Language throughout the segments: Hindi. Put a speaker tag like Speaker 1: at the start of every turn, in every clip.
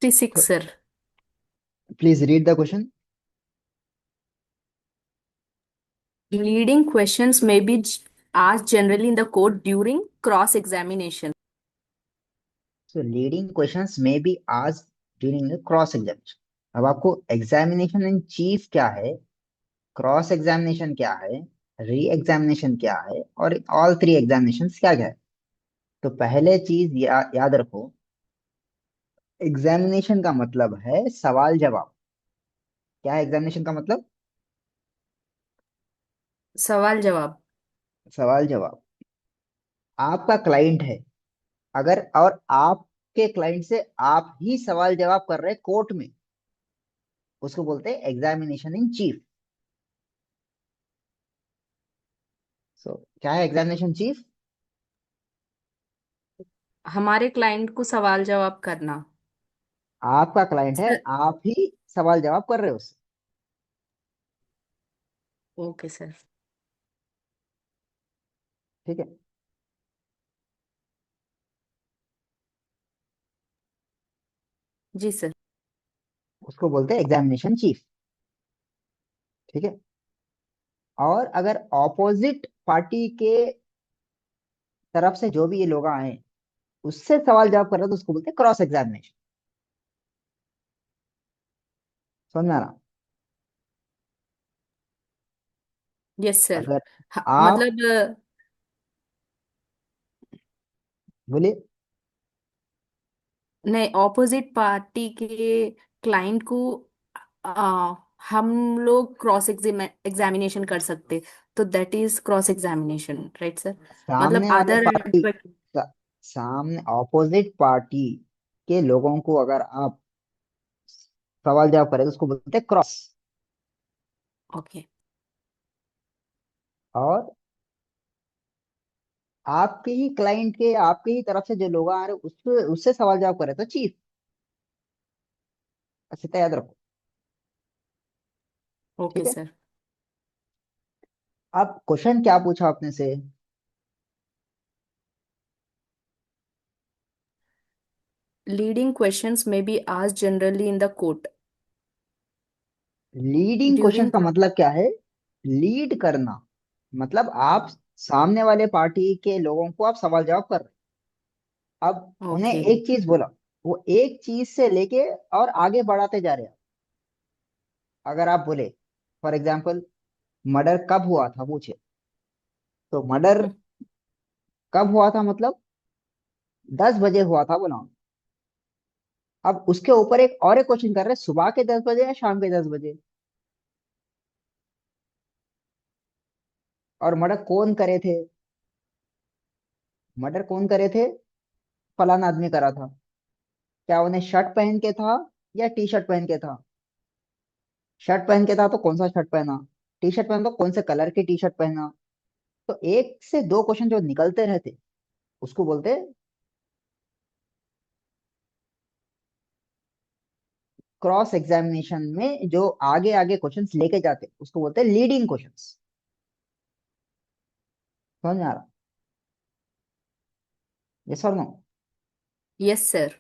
Speaker 1: 56, sir.
Speaker 2: Please read the question.
Speaker 1: Leading questions may be asked generally in the court during cross examination.
Speaker 2: So leading questions में बी आज ड्यूरिंग क्रॉस एग्जामिनेशन। अब आपको एग्जामिनेशन इन चीफ क्या है, क्रॉस एग्जामिनेशन क्या है, री एग्जामिनेशन क्या है, और ऑल थ्री एग्जामिनेशन क्या क्या है। तो पहले चीज याद रखो, एग्जामिनेशन का मतलब है सवाल जवाब। क्या है एग्जामिनेशन का मतलब?
Speaker 1: सवाल जवाब।
Speaker 2: सवाल जवाब। आपका क्लाइंट है, अगर और आपके क्लाइंट से आप ही सवाल जवाब कर रहे हैं कोर्ट में, उसको बोलते हैं एग्जामिनेशन इन चीफ। सो क्या है एग्जामिनेशन चीफ?
Speaker 1: हमारे क्लाइंट को सवाल जवाब करना।
Speaker 2: आपका क्लाइंट है,
Speaker 1: सर।
Speaker 2: आप ही सवाल जवाब कर रहे हो उससे।
Speaker 1: Okay sir.
Speaker 2: ठीक है।
Speaker 1: जी सर।
Speaker 2: उसको बोलते हैं एग्जामिनेशन चीफ। ठीक है। और अगर ऑपोजिट पार्टी के तरफ से जो भी ये लोग आए उससे सवाल जवाब कर रहे हो तो उसको बोलते हैं क्रॉस एग्जामिनेशन। समझ में आ रहा?
Speaker 1: Yes sir.
Speaker 2: अगर आप
Speaker 1: मतलब
Speaker 2: बोलिए।
Speaker 1: नहीं, ऑपोजिट पार्टी के क्लाइंट को आ, हम लोग क्रॉस एग्जामिनेशन कर सकते, तो that is cross examination, right sir? मतलब
Speaker 2: सामने वाले
Speaker 1: अदर
Speaker 2: पार्टी,
Speaker 1: एडवोकेट।
Speaker 2: सामने ऑपोजिट पार्टी के लोगों को अगर आप सवाल जवाब करें तो उसको बोलते हैं क्रॉस।
Speaker 1: ओके।
Speaker 2: और आपके ही क्लाइंट के, आपके ही तरफ से जो लोग आ रहे हैं उससे उससे सवाल जवाब करे तो चीफ। अच्छी तरह याद रखो।
Speaker 1: ओके
Speaker 2: ठीक है।
Speaker 1: सर।
Speaker 2: अब क्वेश्चन क्या पूछा आपने से?
Speaker 1: लीडिंग क्वेश्चंस में be asked generally in the court
Speaker 2: leading question
Speaker 1: during.
Speaker 2: का मतलब क्या है? लीड करना। मतलब आप सामने वाले पार्टी के लोगों को आप सवाल जवाब कर रहे हैं। अब उन्हें
Speaker 1: ओके।
Speaker 2: एक चीज बोला, वो एक चीज से लेके और आगे बढ़ाते जा रहे हैं। अगर आप बोले फॉर एग्जाम्पल मर्डर कब हुआ था पूछे, तो मर्डर कब हुआ था मतलब 10 बजे हुआ था बोला। अब उसके ऊपर एक क्वेश्चन कर रहे हैं, सुबह के 10 बजे या शाम के 10 बजे। और मर्डर कौन करे थे? मर्डर कौन करे थे? फलाना आदमी करा था। क्या उन्हें शर्ट पहन के था या टी शर्ट पहन के था? शर्ट पहन के था तो कौन सा शर्ट पहना, टी शर्ट पहना तो कौन से कलर की टी शर्ट पहना। तो एक से दो क्वेश्चन जो निकलते रहते उसको बोलते हैं क्रॉस एग्जामिनेशन में, जो आगे आगे क्वेश्चंस लेके जाते उसको बोलते हैं लीडिंग क्वेश्चंस। समझ में आ रहा? यस और नो?
Speaker 1: Yes sir.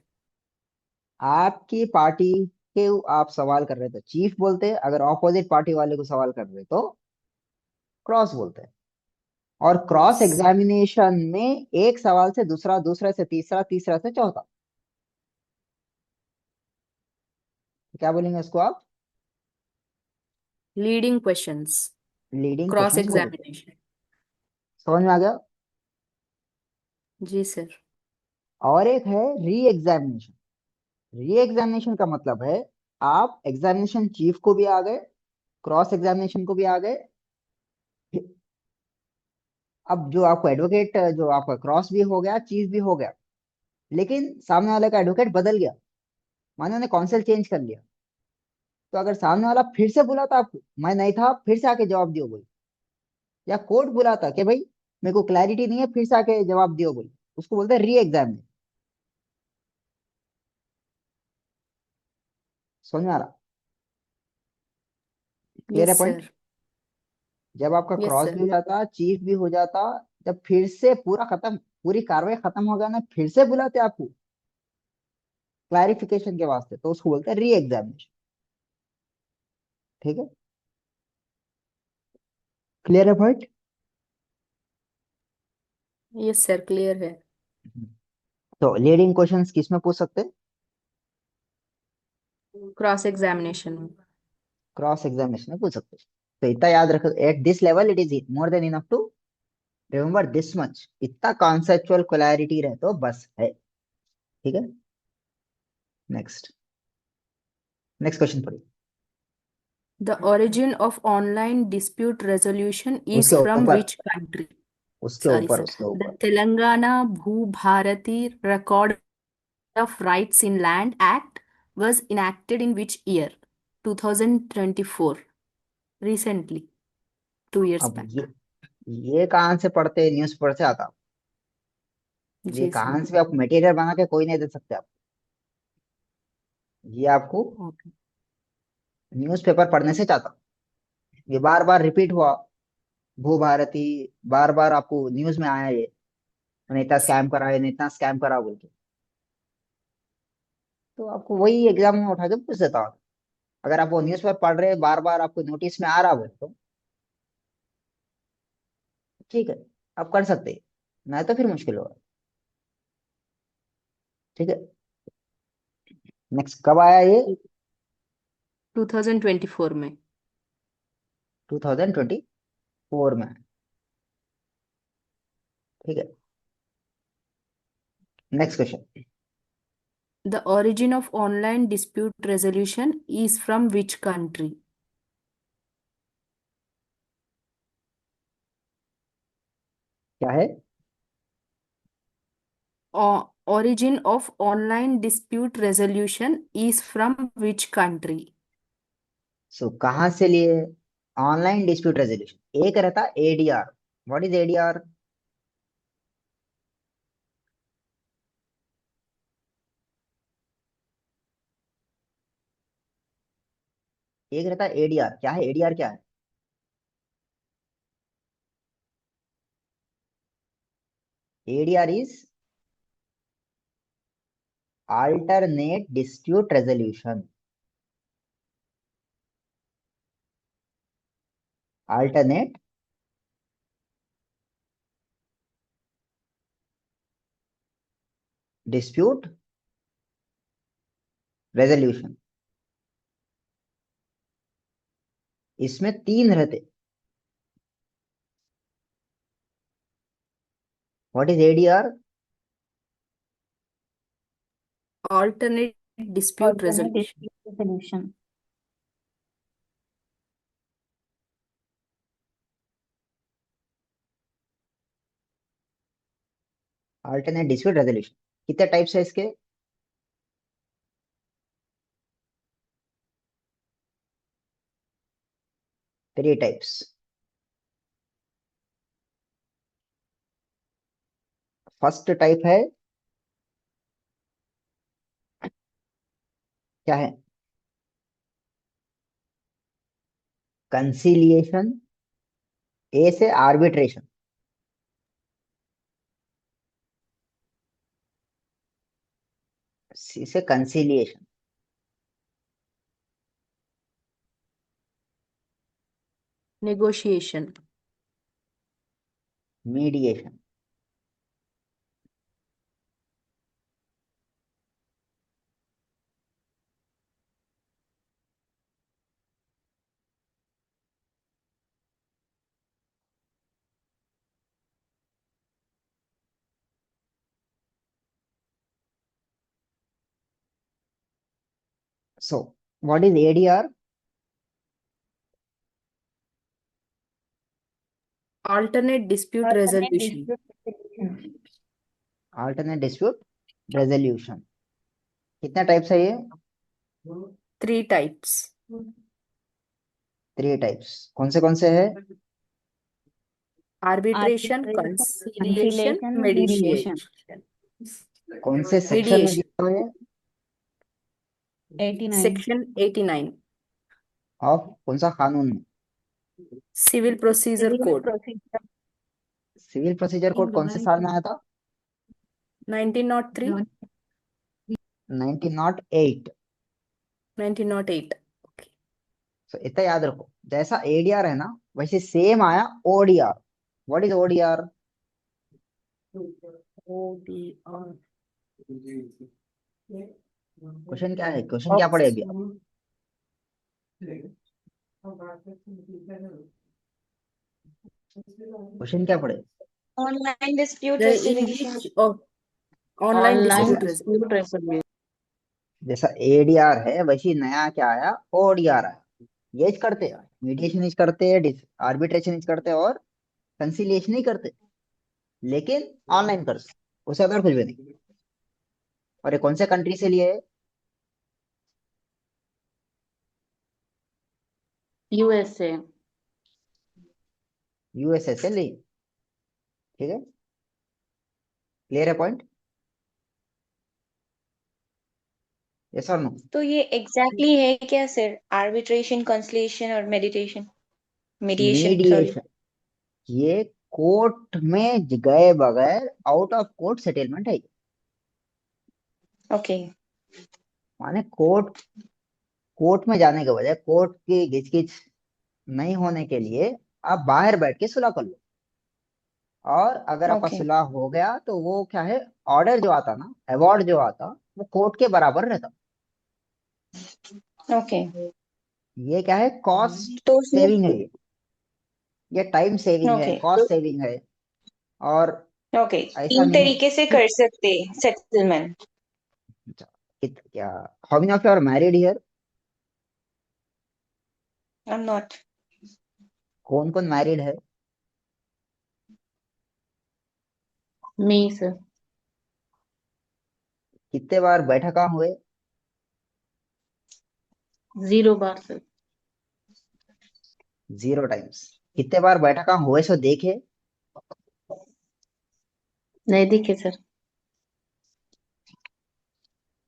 Speaker 2: आपकी पार्टी के आप सवाल कर रहे तो चीफ बोलते हैं, अगर ऑपोजिट पार्टी वाले को सवाल कर रहे तो क्रॉस बोलते हैं। और क्रॉस
Speaker 1: यस।
Speaker 2: एग्जामिनेशन में एक सवाल से दूसरा, दूसरे से तीसरा, तीसरा से चौथा। क्या बोलेंगे उसको आप?
Speaker 1: Leading questions.
Speaker 2: Leading
Speaker 1: cross
Speaker 2: questions बोलेंगे।
Speaker 1: एग्जामिनेशन।
Speaker 2: समझ में आ गया?
Speaker 1: जी सर।
Speaker 2: और एक है री एग्जामिनेशन। री एग्जामिनेशन का मतलब है आप एग्जामिनेशन चीफ को भी आ गए, क्रॉस एग्जामिनेशन को भी आ गए। अब जो आपको एडवोकेट, जो आपका क्रॉस भी हो गया, चीफ भी हो गया, लेकिन सामने वाले का एडवोकेट बदल गया, माने उन्हें काउंसिल चेंज कर लिया। तो अगर सामने वाला फिर से बुलाता आपको, मैं नहीं था, फिर से आके जवाब दियो बोल। या कोर्ट बुलाता कि भाई मेरे को क्लैरिटी नहीं है, फिर से आके जवाब दियो बोल, उसको बोलते हैं री एग्जामिन। समझ में आ रहा? क्लियर
Speaker 1: यस
Speaker 2: है पॉइंट?
Speaker 1: सर।
Speaker 2: जब आपका
Speaker 1: यस
Speaker 2: क्रॉस भी
Speaker 1: सर।
Speaker 2: हो जाता, चीफ भी हो जाता, जब फिर से पूरा खत्म, पूरी कार्रवाई खत्म हो गया ना, फिर से बुलाते आपको, क्लैरिफिकेशन के वास्ते, तो उसको बोलते हैं री एग्जामिनेशन। ठीक है, क्लियर है पॉइंट?
Speaker 1: यस सर, क्लियर है।
Speaker 2: तो लीडिंग क्वेश्चंस किस में पूछ सकते हैं?
Speaker 1: क्रॉस एग्जामिनेशन में।
Speaker 2: क्रॉस एग्जामिनेशन में पूछ सकते हैं। तो इतना याद रखो, at this level it is more than enough to remember this much. इतना कॉन्सेप्चुअल क्लैरिटी रहे तो बस है। ठीक है, नेक्स्ट, नेक्स्ट क्वेश्चन पढ़िए।
Speaker 1: The origin of online dispute resolution is
Speaker 2: उसके
Speaker 1: from
Speaker 2: ऊपर,
Speaker 1: which country?
Speaker 2: उसके
Speaker 1: Sorry,
Speaker 2: ऊपर,
Speaker 1: sir.
Speaker 2: उसके
Speaker 1: The
Speaker 2: ऊपर।
Speaker 1: Telangana Bhubharati Record of Rights in Land Act was enacted in which year? 2024. Recently, 2 years
Speaker 2: अब
Speaker 1: back.
Speaker 2: ये कहाँ से पढ़ते, न्यूज पढ़ से आता? ये
Speaker 1: जी सर।
Speaker 2: कहाँ से भी आप मटेरियल बना के कोई नहीं दे सकते आप। ये आपको
Speaker 1: ओके।
Speaker 2: न्यूज़पेपर पढ़ने से चाहता। ये बार बार रिपीट हुआ, भू भारती, बार बार आपको न्यूज में आया ये, मैंने इतना स्कैम करा है, इतना स्कैम करा बोल के। तो आपको वही एग्जाम में उठा के पूछ देता हूँ। अगर आप वो न्यूज पेपर पढ़ रहे हैं, बार बार आपको नोटिस में आ रहा हो तो ठीक है, आप कर सकते हैं, नहीं तो फिर मुश्किल होगा। ठीक है, नेक्स्ट, कब आया ये?
Speaker 1: 2024 में।
Speaker 2: 2024 में। ठीक है, next question.
Speaker 1: The origin of online dispute resolution is from which country?
Speaker 2: क्या है?
Speaker 1: Origin of online dispute resolution is from which country?
Speaker 2: सो कहाँ से लिए? ऑनलाइन डिस्प्यूट रेजोल्यूशन एक रहता एडीआर। What is ADR? एक रहता एडीआर। क्या है एडीआर, क्या है? ADR is alternate dispute resolution। alternate dispute resolution। इसमें तीन रहते। What is ADR?
Speaker 1: Alternate dispute
Speaker 3: Alternate
Speaker 1: resolution.
Speaker 3: dispute resolution.
Speaker 2: alternate dispute resolution कितने टाइप्स है इसके? Three types. फर्स्ट टाइप है, क्या है? कंसिलिएशन। ए से आर्बिट्रेशन। सी से conciliation.
Speaker 1: Negotiation.
Speaker 2: Mediation. So what is ADR?
Speaker 1: Alternate dispute
Speaker 3: Alternate
Speaker 1: resolution.
Speaker 3: dispute resolution.
Speaker 2: alternate dispute resolution कितने टाइप्स है ये?
Speaker 1: Three types.
Speaker 2: Three types. कौन से है?
Speaker 1: Arbitration,
Speaker 3: Arbitration,
Speaker 1: conciliation,
Speaker 3: conciliation, mediation.
Speaker 1: mediation.
Speaker 2: कौन से सेक्शन में
Speaker 1: Mediation.
Speaker 2: दिया हुआ है?
Speaker 3: 89.
Speaker 1: Section 89.
Speaker 2: ऑफ कौन सा कानून में?
Speaker 1: Civil Procedure
Speaker 3: Civil
Speaker 1: Code.
Speaker 3: procedure.
Speaker 2: Civil procedure code कौन से साल में आया था?
Speaker 1: 1903.
Speaker 2: 1908।
Speaker 1: 1908। ओके।
Speaker 2: तो इतना याद रखो, जैसा एडीआर है ना वैसे सेम आया ODR. What is ODR?
Speaker 1: ODR।
Speaker 2: Question क्या है, क्वेश्चन क्या पढ़े अभी आप? क्वेश्चन क्या पढ़े?
Speaker 3: Online dispute
Speaker 1: The
Speaker 3: resolution.
Speaker 1: English of online
Speaker 3: Online
Speaker 1: dispute
Speaker 2: जैसा
Speaker 1: resolution.
Speaker 3: dispute resolution.
Speaker 2: जैसा एडीआर है वैसे नया क्या आया, ओडीआर आया। ये इज करते हैं, मीडिएशन इज करते हैं, आर्बिट्रेशन इज करते हैं और कंसिलिएशन ही करते हैं, लेकिन ऑनलाइन करते हैं, उसे अदर कुछ भी नहीं। और ये कौन से कंट्री से लिए है?
Speaker 3: USA.
Speaker 2: यूएसए से लिए। ठीक है, क्लियर है पॉइंट? यस और नो?
Speaker 4: तो ये एग्जैक्टली exactly है क्या सर, आर्बिट्रेशन, कंसलिएशन और मेडिटेशन, मीडिएशन सॉरी।
Speaker 2: मीडिएशन ये कोर्ट में गए बगैर आउट ऑफ कोर्ट सेटलमेंट है।
Speaker 4: ओके।
Speaker 2: माने कोर्ट कोर्ट में जाने के बजाय, कोर्ट की घिचकिच नहीं होने के लिए आप बाहर बैठ के सुलह कर लो। और अगर आपका
Speaker 4: ओके।
Speaker 2: सुलह हो गया तो वो क्या है, ऑर्डर जो आता ना, अवार्ड जो आता, वो कोर्ट के बराबर रहता।
Speaker 4: ओके।
Speaker 2: ये क्या है, कॉस्ट
Speaker 4: तो
Speaker 2: सेविंग है
Speaker 4: सर।
Speaker 2: ये टाइम सेविंग है,
Speaker 4: ओके।
Speaker 2: कॉस्ट सेविंग है। और
Speaker 4: ओके,
Speaker 2: ऐसा
Speaker 4: तीन
Speaker 2: नहीं है
Speaker 4: तरीके से कर सकते सेटलमेंट।
Speaker 2: क्या, how many of you are married here?
Speaker 4: I am not.
Speaker 2: कौन कौन मैरिड है?
Speaker 3: Me, sir.
Speaker 2: कितने बार बैठक कहाँ हुए?
Speaker 3: 0 bar, sir.
Speaker 2: 0 टाइम्स। कितने बार बैठक कहाँ हुए सो देखे?
Speaker 3: नहीं दिखे सर।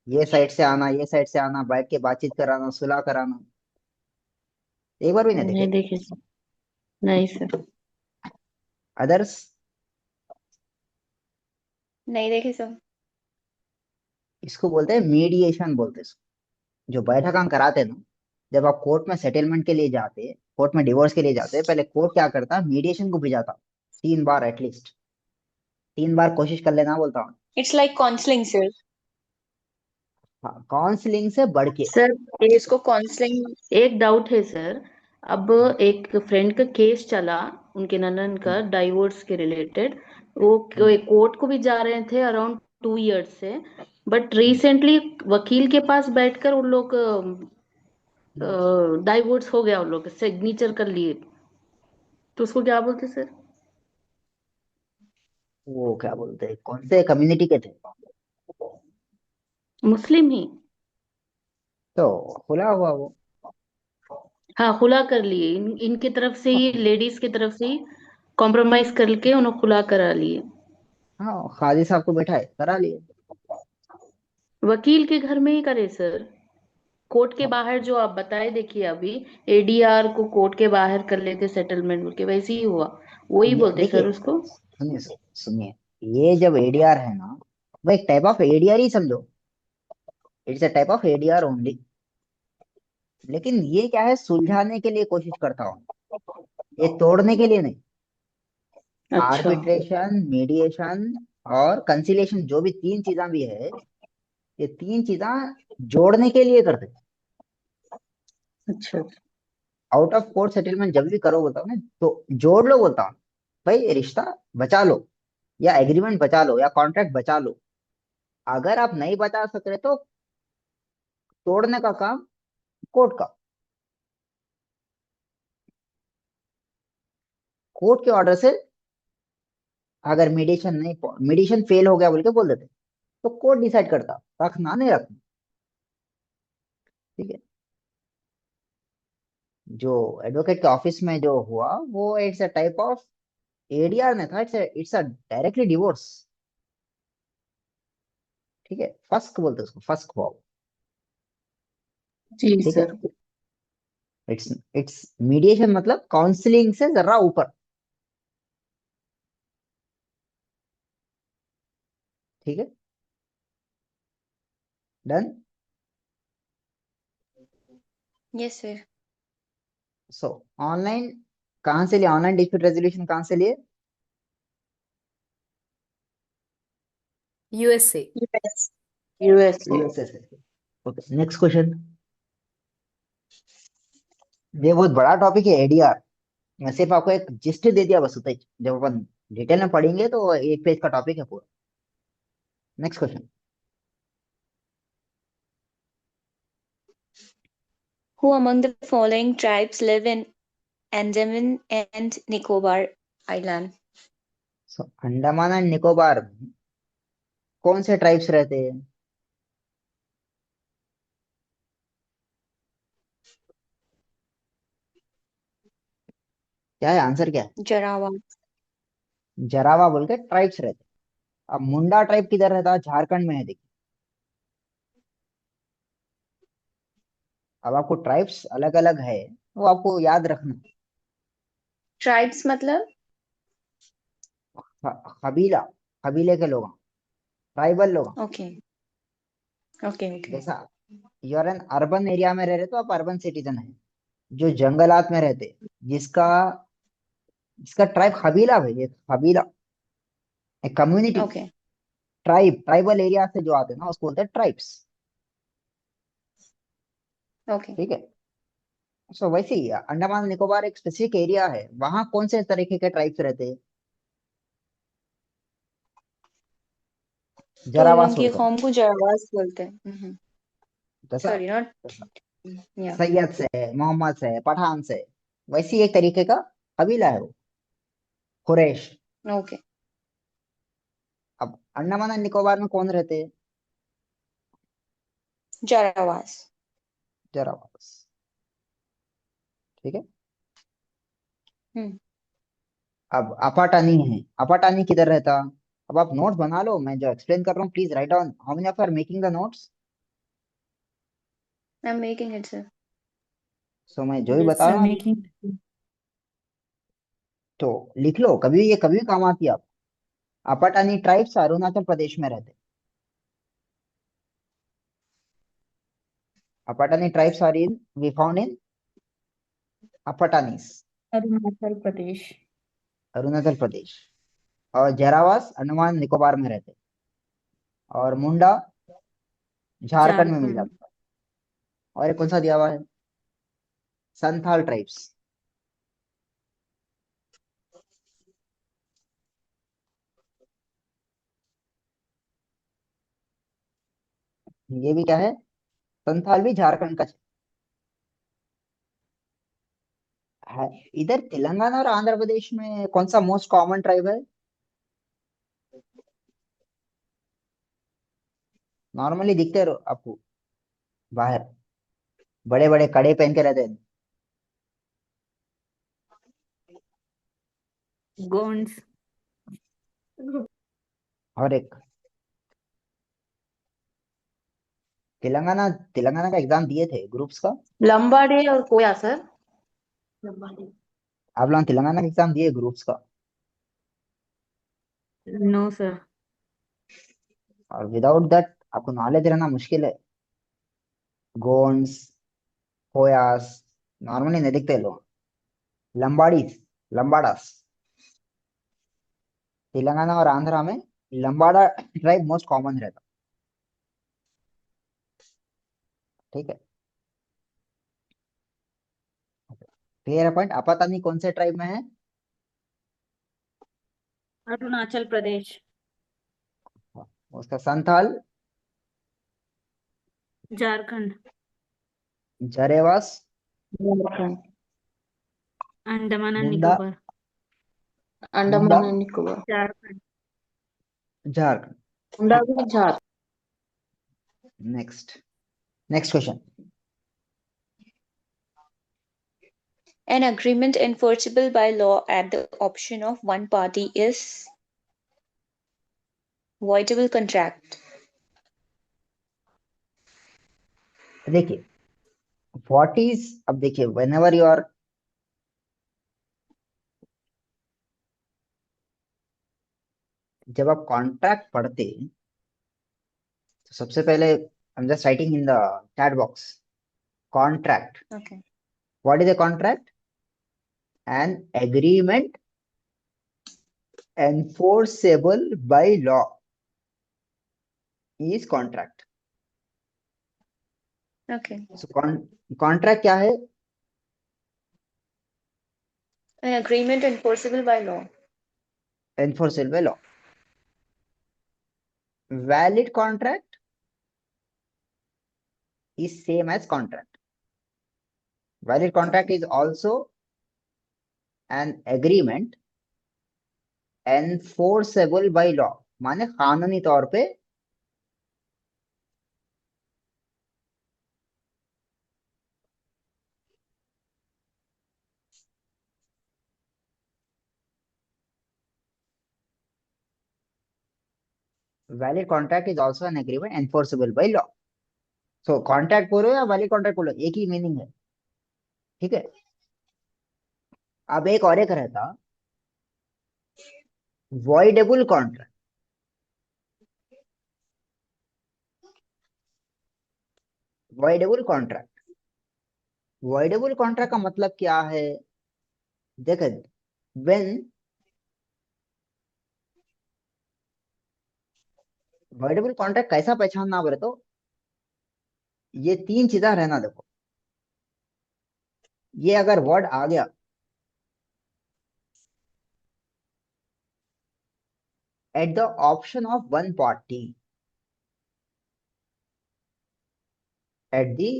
Speaker 2: ये साइड से आना, ये साइड से आना, बैठ के बातचीत कराना, सुलह कराना, एक बार भी नहीं
Speaker 3: नहीं
Speaker 2: देखे?
Speaker 3: दिखे सर। नहीं सर।
Speaker 2: अदर्स?
Speaker 4: नहीं देखे सर।
Speaker 2: इसको बोलते हैं मीडिएशन बोलते हैं इसको। जो बैठक हम कराते हैं ना, जब आप कोर्ट में सेटलमेंट के लिए जाते, कोर्ट में डिवोर्स के लिए जाते, पहले कोर्ट क्या करता, मीडिएशन को भिजाता। 3 बार एटलीस्ट, 3 बार कोशिश कर लेना बोलता हूँ।
Speaker 4: It's like counselling sir.
Speaker 2: हाँ, काउंसलिंग से बढ़ के।
Speaker 3: सर,
Speaker 4: जिसको काउंसलिंग।
Speaker 3: एक डाउट है सर। अब एक फ्रेंड का केस चला, उनके ननन का डाइवोर्स के रिलेटेड। वो कोर्ट को भी जा रहे थे अराउंड 2 इयर्स से। बट रिसेंटली वकील के पास बैठकर उन लोग डाइवोर्स हो गया, उन लोग सिग्नेचर कर लिए। तो उसको क्या बोलते सर?
Speaker 2: वो क्या बोलते हैं, कौन से कम्युनिटी के थे?
Speaker 3: मुस्लिम ही।
Speaker 2: तो खुला हुआ वो।
Speaker 3: हाँ, खुला कर लिए। इनके तरफ से ही, लेडीज की तरफ से ही कॉम्प्रोमाइज करके उन्हें खुला करा लिए।
Speaker 2: हाँ, काजी साहब को बैठा है, करा लिए।
Speaker 3: वकील के घर में ही करे सर। कोर्ट के
Speaker 2: हाँ,
Speaker 3: बाहर जो आप बताए, देखिए अभी एडीआर को कोर्ट के बाहर कर लेते सेटलमेंट बोल के, वैसे ही हुआ। वही
Speaker 2: ये
Speaker 3: बोलते सर
Speaker 2: देखिए,
Speaker 3: उसको।
Speaker 2: सुनिए सुनिए, ये जब एडीआर है ना, वो एक टाइप ऑफ एडीआर ही समझो। It's a type of ADR only. लेकिन ये क्या है, सुलझाने के लिए कोशिश करता हूँ, ये तोड़ने के लिए नहीं।
Speaker 3: अच्छा।
Speaker 2: आर्बिट्रेशन, मीडिएशन और कंसिलिएशन, जो भी 3 चीजा भी है, ये 3 चीजा जोड़ने के लिए करते हैं।
Speaker 3: अच्छा।
Speaker 2: आउट ऑफ कोर्ट सेटलमेंट जब भी करो बोलता हूँ ना, तो जोड़ लो बोलता हूँ। भाई रिश्ता बचा लो, या एग्रीमेंट बचा लो, या कॉन्ट्रैक्ट बचा लो। अगर आप नहीं बचा सक रहे तो तोड़ने का काम कोर्ट का। कोर्ट के ऑर्डर से अगर मीडिएशन फेल हो गया बोल के बोल देते, तो कोर्ट डिसाइड करता रखना नहीं रखना। ठीक है, जो एडवोकेट के ऑफिस में जो हुआ वो it's a type of ADR नहीं था, इट्स अ डायरेक्टली डिवोर्स। ठीक है, फस्क बोलते हैं उसको, फस्क हुआ वो।
Speaker 3: जी
Speaker 2: ठीक है,
Speaker 3: सर।
Speaker 2: इट्स मीडिएशन मतलब काउंसलिंग से जरा ऊपर। ठीक है, डन।
Speaker 4: Yes sir.
Speaker 2: सो ऑनलाइन कहाँ से लिए, ऑनलाइन डिस्प्यूट रेजोल्यूशन कहाँ से लिए?
Speaker 1: यूएसए।
Speaker 4: यूएस।
Speaker 3: यूएसए।
Speaker 2: यूएसए से। Okay, next question. ये बहुत बड़ा टॉपिक है एडीआर। मैं सिर्फ आपको एक जिस्ट दे दिया बस, उतना ही। जब अपन डिटेल में पढ़ेंगे तो एक पेज का टॉपिक है पूरा। Next question.
Speaker 4: Who among the following tribes live in Andaman and Nicobar Island?
Speaker 2: So Andaman and Nicobar में कौन से ट्राइब्स रहते हैं? क्या है आंसर, क्या है?
Speaker 4: Jarawa.
Speaker 2: जरावा बोल के ट्राइब्स रहते हैं। अब मुंडा ट्राइब किधर रहता है? झारखंड में है, देखिए। अब आपको ट्राइब्स अलग अलग है, वो आपको याद रखना।
Speaker 4: Tribes मतलब?
Speaker 2: कबीला, कबीले के लोग, ट्राइबल लोग।
Speaker 4: Okay. Okay. Okay.
Speaker 2: जैसा यूर एन अर्बन एरिया में रह रहे तो आप अर्बन सिटीजन है। जो जंगलात में रहते, जिसका जिसका ट्राइब कबीला भाई, एक कबीला, एक कम्युनिटी।
Speaker 4: Okay.
Speaker 2: ट्राइबल एरिया से जो आते हैं ना, उसको बोलते हैं ट्राइब्स।
Speaker 4: Okay.
Speaker 2: ठीक है। सो वैसे ही अंडमान निकोबार एक स्पेसिफिक एरिया है, वहां कौन से तरीके के ट्राइब्स रहते हैं?
Speaker 4: तो उन लोगों
Speaker 2: जरावास
Speaker 4: की
Speaker 2: बोलते हैं।
Speaker 4: कौम को जरावास बोलते हैं।
Speaker 2: जैसा
Speaker 4: Sorry, not yeah.
Speaker 2: सैयद से, मोहम्मद से, पठान से, वैसी एक तरीके का कबीला है वो, कुरैश।
Speaker 4: Okay.
Speaker 2: अब अंडमान एंड निकोबार में कौन रहते हैं?
Speaker 4: Jarawas.
Speaker 2: जरावास। ठीक है।
Speaker 4: Hmm.
Speaker 2: अब अपाटानी है, अपाटानी किधर रहता? अब आप नोट्स बना लो, मैं जो एक्सप्लेन कर रहा हूँ please write down. How many of are making the notes?
Speaker 4: I'm making it, sir.
Speaker 2: So मैं जो भी
Speaker 1: यस
Speaker 2: बता
Speaker 1: सर,
Speaker 2: रहा हूँ
Speaker 1: मेकिंग।
Speaker 2: तो लिख लो, कभी ये कभी भी काम आती है आप। अपाटानी ट्राइब्स अरुणाचल प्रदेश में रहते। Apatani tribes are in we found in Apatanis,
Speaker 1: Arunachal Pradesh.
Speaker 2: Arunachal Pradesh. और जरावास अंडमान निकोबार में रहते। और मुंडा झारखंड में मिल
Speaker 1: झारखंड।
Speaker 2: जाता है। और एक कौन सा दिया हुआ है? संथाल ट्राइब्स। ये भी क्या है? संथाल भी झारखंड का है। इधर तेलंगाना और आंध्र प्रदेश में कौन सा मोस्ट कॉमन ट्राइब है? नॉर्मली दिखते रहो आपको बाहर, बड़े बड़े कड़े पहन के रहते हैं।
Speaker 1: गोंड्स।
Speaker 2: और एक तेलंगाना, तेलंगाना का एग्जाम दिए थे ग्रुप्स का?
Speaker 3: लंबाडे और कोया सर।
Speaker 2: आप लोग तेलंगाना का एग्जाम दिए ग्रुप्स का?
Speaker 1: No sir.
Speaker 2: और विदाउट दैट आपको नॉलेज रहना मुश्किल है। गोंड्स, कोयास नॉर्मली नहीं दिखते लोग। लंबाड़ीज, लंबाडास, तेलंगाना और आंध्रा में लंबाड़ा ट्राइब मोस्ट कॉमन रहता। ठीक है। 13 पॉइंट। अपातानी कौन से ट्राइब में है?
Speaker 1: अरुणाचल प्रदेश।
Speaker 2: उसका संथाल,
Speaker 1: झारखंड।
Speaker 2: जरेवास,
Speaker 3: झारखंड।
Speaker 1: अंडमान एंड
Speaker 2: मुंडा,
Speaker 1: निकोबार।
Speaker 2: मुंडा
Speaker 3: अंडमान एंड निकोबार।
Speaker 1: झारखंड।
Speaker 2: झारखंड।
Speaker 3: मुंडा भी झार।
Speaker 2: Next, next question.
Speaker 4: An agreement enforceable by law at the option of one party is voidable contract.
Speaker 2: देखिए व्हाट इज, अब देखिए वेन एवर यू आर, जब आप कॉन्ट्रैक्ट पढ़ते हैं तो सबसे पहले I'm just writing in the chat box. Contract.
Speaker 4: Okay.
Speaker 2: What is a contract? An agreement enforceable by law is contract.
Speaker 4: Okay.
Speaker 2: So contract क्या है?
Speaker 4: An agreement enforceable by law.
Speaker 2: Enforceable by law. Valid contract is same as contract. Valid contract is also an agreement enforceable by law, माने कानूनी तौर पे valid contract is also an agreement enforceable by law. So contract बोलो या valid contract बोलो, एक ही मीनिंग है, ठीक है। अब एक और एक रहता voidable contract। voidable contract, voidable contract का मतलब क्या है? देखो, when voidable contract कैसा पहचानना बोले तो ये तीन चीजें रहना। देखो, ये अगर वर्ड आ गया at the option of one party, at the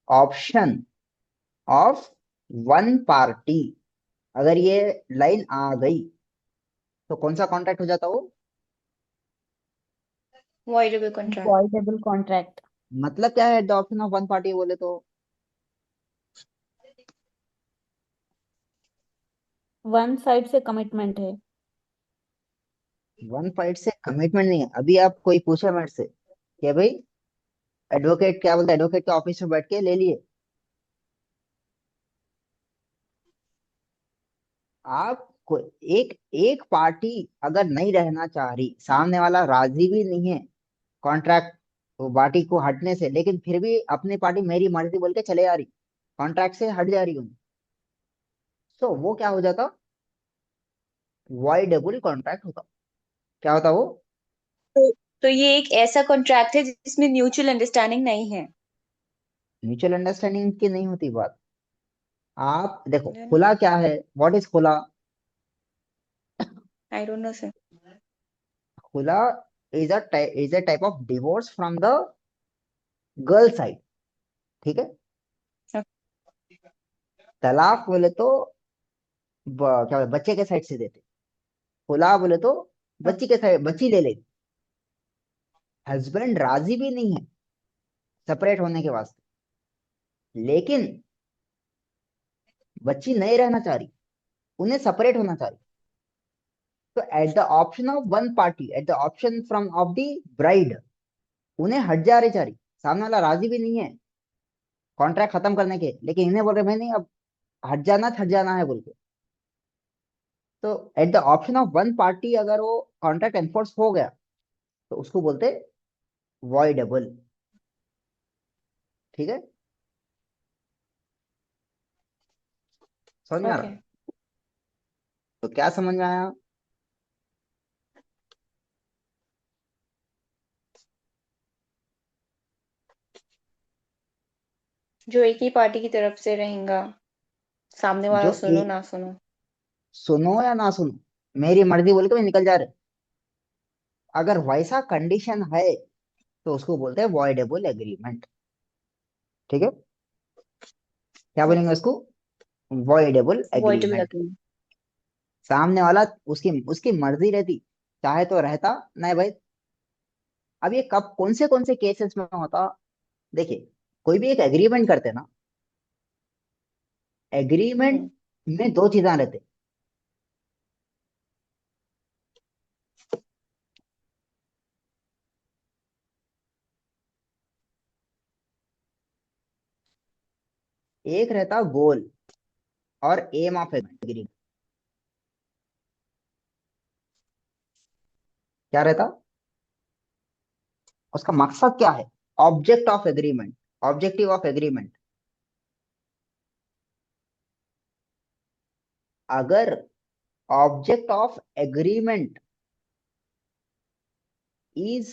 Speaker 2: option of one party, अगर ये लाइन आ गई तो कौन सा कॉन्ट्रैक्ट हो जाता? वो
Speaker 4: Voidable contract.
Speaker 1: voidable contract।
Speaker 2: मतलब क्या है eight the option of one party बोले तो?
Speaker 1: वन साइड से कमिटमेंट है।
Speaker 2: वन साइड से कमिटमेंट नहीं है। अभी आप कोई पूछे मेरे से कि भाई एडवोकेट क्या बोलते, एडवोकेट के ऑफिस में बैठ के ले लिए, आप एक एक पार्टी अगर नहीं रहना चाह रही, सामने वाला राजी भी नहीं है कॉन्ट्रैक्ट वो पार्टी को हटने से, लेकिन फिर भी अपनी पार्टी मेरी मर्जी बोल के चले आ रही, कॉन्ट्रैक्ट से हट जा रही हूँ, तो वो क्या हो जाता? वॉइडेबल कॉन्ट्रैक्ट होता। क्या होता वो?
Speaker 4: तो, तो ये एक ऐसा कॉन्ट्रैक्ट है जिसमें म्यूचुअल अंडरस्टैंडिंग नहीं है।
Speaker 2: म्यूचुअल अंडरस्टैंडिंग की नहीं होती बात। आप देखो
Speaker 4: Then
Speaker 2: खुला क्या है, व्हाट इज खुला?
Speaker 4: I don't know, sir.
Speaker 2: खुला is a type of divorce from the girl side, ठीक है। तलाक बोले तो क्या बोले, बच्चे के साइड से देते। खुला बोले तो बच्ची के साइड, बच्ची ले लेती। हस्बैंड राजी भी नहीं है सेपरेट होने के वास्ते, लेकिन बच्ची नहीं रहना चाह रही, उन्हें सेपरेट होना चाह रही, तो eight the option of one party, eight the option from of the bride, उन्हें हट जा रही, चाह रही, सामने वाला राजी भी नहीं है कॉन्ट्रैक्ट खत्म करने के, लेकिन इन्हें बोल रहे भाई नहीं अब हट जाना है बोल के। तो eight the option of one party अगर वो कॉन्ट्रैक्ट एनफोर्स हो गया तो उसको बोलते वॉइडेबल, ठीक है। समझ में आ रहा?
Speaker 4: Okay.
Speaker 2: तो क्या समझ में आया?
Speaker 4: जो एक ही पार्टी की तरफ से रहेगा, सामने वाला
Speaker 2: जो
Speaker 4: सुनो ना सुनो।
Speaker 2: सुनो या ना सुनो, मेरी मर्जी बोल के मैं निकल जा रहे, अगर वैसा कंडीशन है तो उसको बोलते हैं वॉइडेबल एग्रीमेंट, ठीक है। क्या बोलेंगे
Speaker 4: Yes.
Speaker 2: उसको? Voidable
Speaker 4: Voidable
Speaker 2: agreement.
Speaker 4: agreement.
Speaker 2: सामने वाला उसकी उसकी मर्जी रहती, चाहे तो रहता, नहीं भाई। अब ये कौन से केसेस में होता? देखिए, कोई भी एक एग्रीमेंट करते ना, एग्रीमेंट
Speaker 4: हम्म।
Speaker 2: में दो चीजें रहते। एक रहता गोल और एम ऑफ एग्रीमेंट। क्या रहता? उसका मकसद क्या है? Object of agreement, objective of agreement. अगर object of agreement is,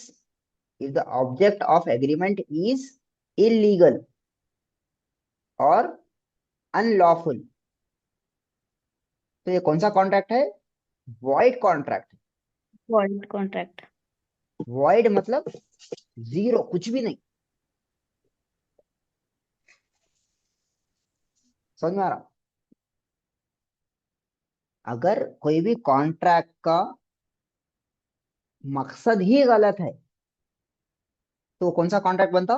Speaker 2: if the object of agreement is illegal or unlawful, तो ये कौन सा कॉन्ट्रैक्ट है? Void contract.
Speaker 3: void contract.
Speaker 2: Void मतलब जीरो, कुछ भी नहीं। समझ में आ रहा? अगर कोई भी कॉन्ट्रैक्ट का मकसद ही गलत है तो कौन सा कॉन्ट्रैक्ट बनता?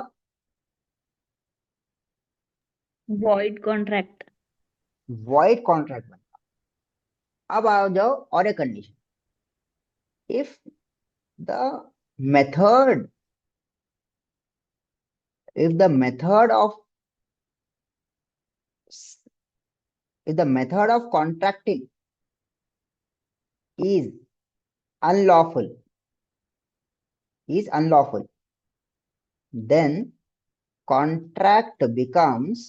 Speaker 3: Void contract.
Speaker 2: वॉइड कॉन्ट्रैक्ट बनता। अब आ जाओ और एक condition, if the method, if the method of if the method of contracting is unlawful, then contract becomes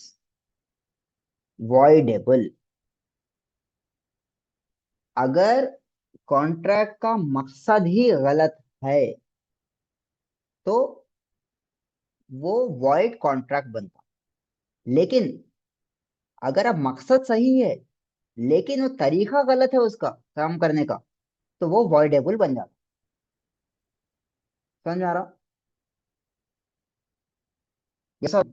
Speaker 2: voidable। अगर कॉन्ट्रैक्ट का मकसद ही गलत है तो वो वॉइड कॉन्ट्रैक्ट बनता। लेकिन अगर अब मकसद सही है लेकिन वो तरीका गलत है उसका काम करने का, तो वो वॉइडेबल बन जाता। समझ में आ रहा? ये सब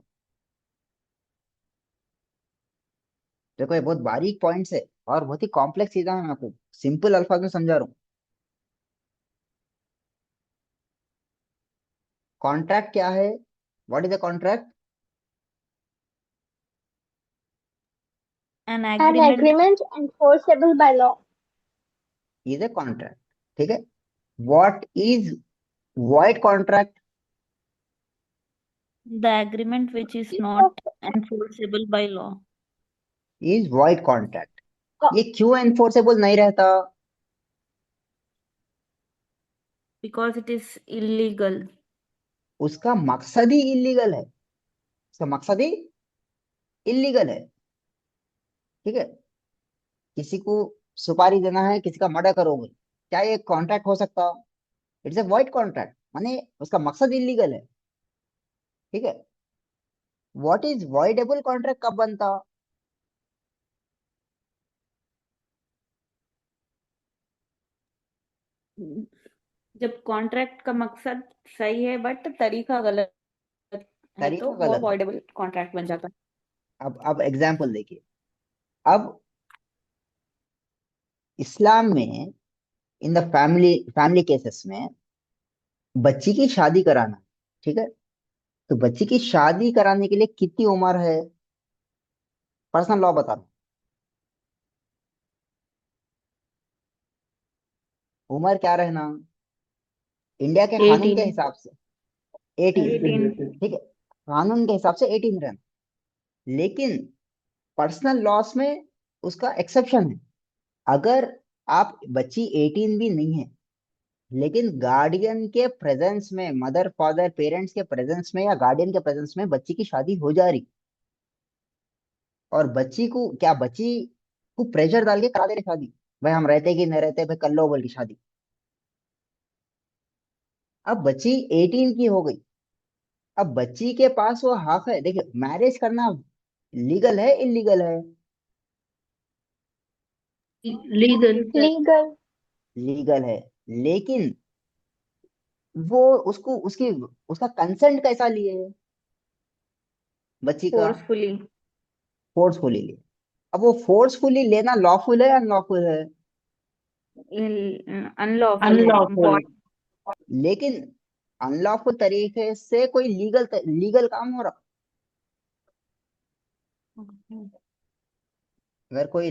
Speaker 2: देखो, ये बहुत बारीक पॉइंट्स है और बहुत ही कॉम्प्लेक्स चीजें हैं, मैं आपको सिंपल अल्फाज में समझा रहा हूँ। कॉन्ट्रैक्ट क्या है? What is a contract?
Speaker 3: An
Speaker 5: An
Speaker 3: agreement.
Speaker 5: agreement enforceable by law.
Speaker 2: Is a contract. ठीक है। What is void contract?
Speaker 3: The agreement which is not enforceable by law.
Speaker 2: Is void contract. ये क्यों एनफोर्सेबल नहीं रहता?
Speaker 3: Because it is illegal.
Speaker 2: उसका मकसद ही इलीगल है, उसका मकसद ही इलीगल है। ठीक है। किसी को सुपारी देना है, किसी का मर्डर करोगे, क्या ये कॉन्ट्रैक्ट हो सकता? इट्स ए वॉइड कॉन्ट्रैक्ट, माने उसका मकसद इलीगल है। ठीक है। व्हाट इज वॉइडेबल कॉन्ट्रैक्ट कब बनता?
Speaker 3: जब कॉन्ट्रैक्ट का मकसद सही है बट तरीका गलत है
Speaker 2: तरीका
Speaker 3: तो वो
Speaker 2: गलत है।
Speaker 3: अवॉइडेबल कॉन्ट्रैक्ट बन जाता है।
Speaker 2: अब एग्जाम्पल देखिए। अब इस्लाम में in the family family cases में बच्ची की शादी कराना, ठीक है, तो बच्ची की शादी कराने के लिए कितनी उम्र है? पर्सनल लॉ बता रहा हूँ। उम्र क्या रहना? इंडिया के कानून के
Speaker 3: 18।
Speaker 2: हिसाब से 18।
Speaker 3: 18।
Speaker 2: ठीक है, कानून के हिसाब से 18 रहना। लेकिन पर्सनल लॉस में उसका एक्सेप्शन है। अगर आप बच्ची 18 भी नहीं है लेकिन गार्डियन के प्रेजेंस में, मदर फादर पेरेंट्स के प्रेजेंस में या गार्डियन के प्रेजेंस में बच्ची की शादी हो जा रही, और बच्ची को क्या, बच्ची को प्रेशर डाल के करा दे रहे शादी, भाई हम रहते कि नहीं रहते, भाई कर लो बोल की शादी। अब बच्ची 18 की हो गई, अब बच्ची के पास वो हक है। देखिए, मैरिज करना लीगल है इलीगल है?
Speaker 3: लीगल।
Speaker 5: Legal.
Speaker 2: लीगल है। लेकिन वो उसको उसकी उसका कंसेंट कैसा लिए बच्ची का?
Speaker 3: फोर्सफुली।
Speaker 2: फोर्सफुली लिए। अब वो फोर्सफुली लेना लॉफुल है अनलॉफुल है?
Speaker 3: अनलॉफुल है।
Speaker 4: Unlawful.
Speaker 2: लेकिन अनलॉफुल तरीके से कोई लीगल काम हो रहा। अगर कोई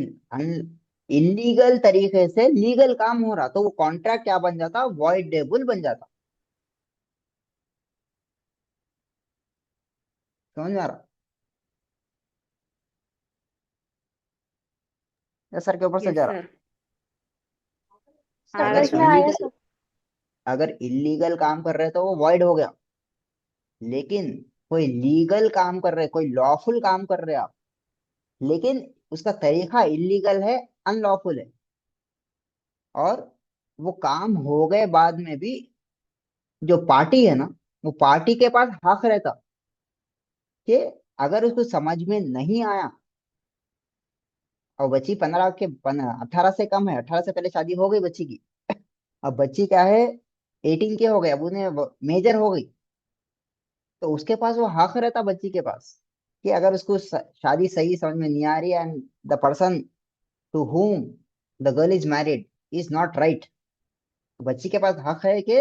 Speaker 2: इलीगल तरीके से लीगल काम हो रहा तो वो कॉन्ट्रैक्ट क्या बन जाता? वॉइडेबल बन जाता। समझ में आ रहा? या सर के ऊपर से
Speaker 3: यस
Speaker 2: जा रहा?
Speaker 3: सर।
Speaker 2: अगर
Speaker 5: समझ में आया
Speaker 2: इलीगल
Speaker 5: सब।
Speaker 2: अगर इलीगल काम कर रहे तो वो वॉइड हो गया। लेकिन कोई लीगल काम कर रहे, कोई लॉफुल काम कर रहे आप, लेकिन उसका तरीका इलीगल है, अनलॉफुल है, और वो काम हो गए बाद में भी, जो पार्टी है ना, वो पार्टी के पास हक रहता कि अगर उसको समझ में नहीं आया, और बच्ची 18 से कम है, 18 से पहले शादी हो गई बच्ची की, अब बच्ची क्या है, 18 के हो गए, अब उन्हें मेजर हो गई, तो उसके पास वो हक रहता बच्ची के पास कि अगर उसको शादी सही समझ में नहीं आ रही, and the person to whom the girl is married is not right, बच्ची के पास हक है कि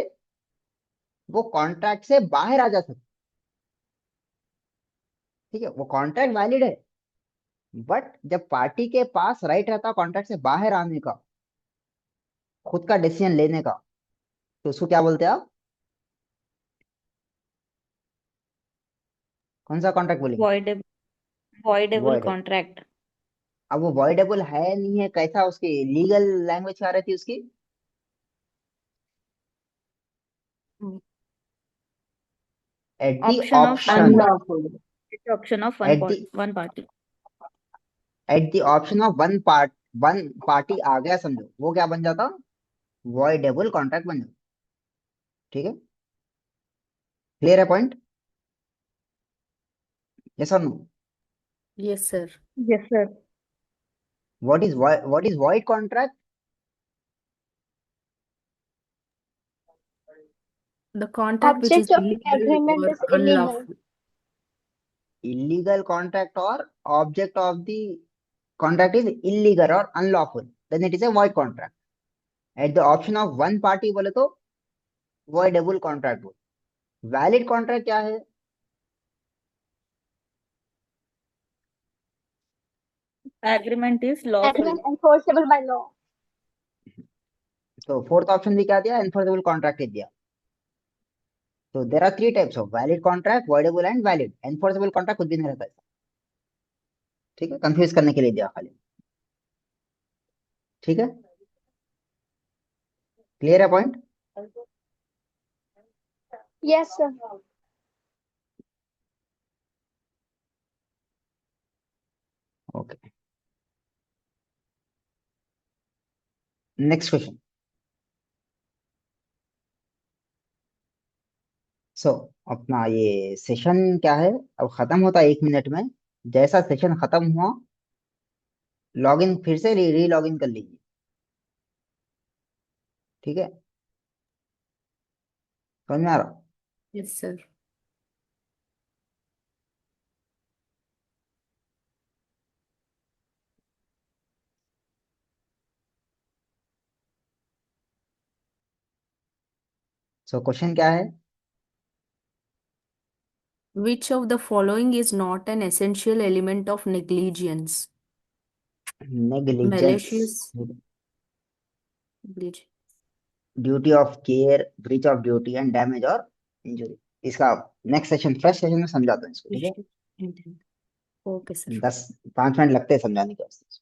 Speaker 2: वो कॉन्ट्रैक्ट से बाहर आ जा सकती। ठीक है, वो कॉन्ट्रैक्ट वैलिड है, बट जब पार्टी के पास राइट रहता कॉन्ट्रैक्ट से बाहर आने का, खुद का डिसीजन लेने का, तो उसको क्या बोलते हैं आप? कौन सा कॉन्ट्रैक्ट बोलेंगे?
Speaker 3: voidable voidable
Speaker 2: void.
Speaker 3: contract.
Speaker 2: अब वो वॉइडेबल है नहीं है, कैसा, उसकी लीगल लैंग्वेज क्या रहती है उसकी?
Speaker 1: Hmm,
Speaker 2: at the
Speaker 3: Option of one
Speaker 2: option,
Speaker 3: party. It's option of
Speaker 2: at the
Speaker 3: one party.
Speaker 2: At the option of one party आ गया, समझो वो क्या बन जाता? वॉइडेबल कॉन्ट्रैक्ट बन जाता। ठीक है, क्लियर है पॉइंट? यस और no?
Speaker 1: yes sir.
Speaker 3: Yes, sir.
Speaker 2: What is void contract?
Speaker 1: The contract which is
Speaker 5: Object of
Speaker 1: illegal
Speaker 5: agreement
Speaker 1: or
Speaker 5: is illegal.
Speaker 1: unlawful.
Speaker 2: Illegal contract और object of the contract is illegal और unlawful, then it is a void contract. At the option of one party बोले तो वॉइडेबल कॉन्ट्रैक्ट बोले। वैलिड कॉन्ट्रैक्ट क्या है?
Speaker 3: Agreement is lawful.
Speaker 5: Agreement enforceable by law.
Speaker 2: तो फोर्थ ऑप्शन भी क्या दिया? एनफोर्सेबल कॉन्ट्रैक्ट दिया। तो there are three types of valid contract, voidable and valid. Enforceable contract कुछ भी नहीं रहता है। ठीक है, कंफ्यूज करने के लिए दिया खाली। ठीक है, क्लियर है point?
Speaker 5: Yes, sir.
Speaker 2: Okay, next question. So अपना ये सेशन क्या है, अब खत्म होता है 1 मिनट में। जैसा सेशन खत्म हुआ, लॉग इन फिर से री लॉग इन कर लीजिए। ठीक है, समझ में आ रहा?
Speaker 1: Yes sir.
Speaker 2: सो क्वेश्चन क्या है?
Speaker 1: Which of the following is not an essential element of negligence?
Speaker 2: Negligence,
Speaker 1: Malicious negligence.
Speaker 2: Duty of care, breach of duty and damage और इंजुरी। इसका नेक्स्ट सेशन, फर्स्ट सेशन में समझाता हूँ इसको। ठीक है,
Speaker 1: Okay sir.
Speaker 2: 10-5 मिनट लगते हैं समझाने के वास्ते।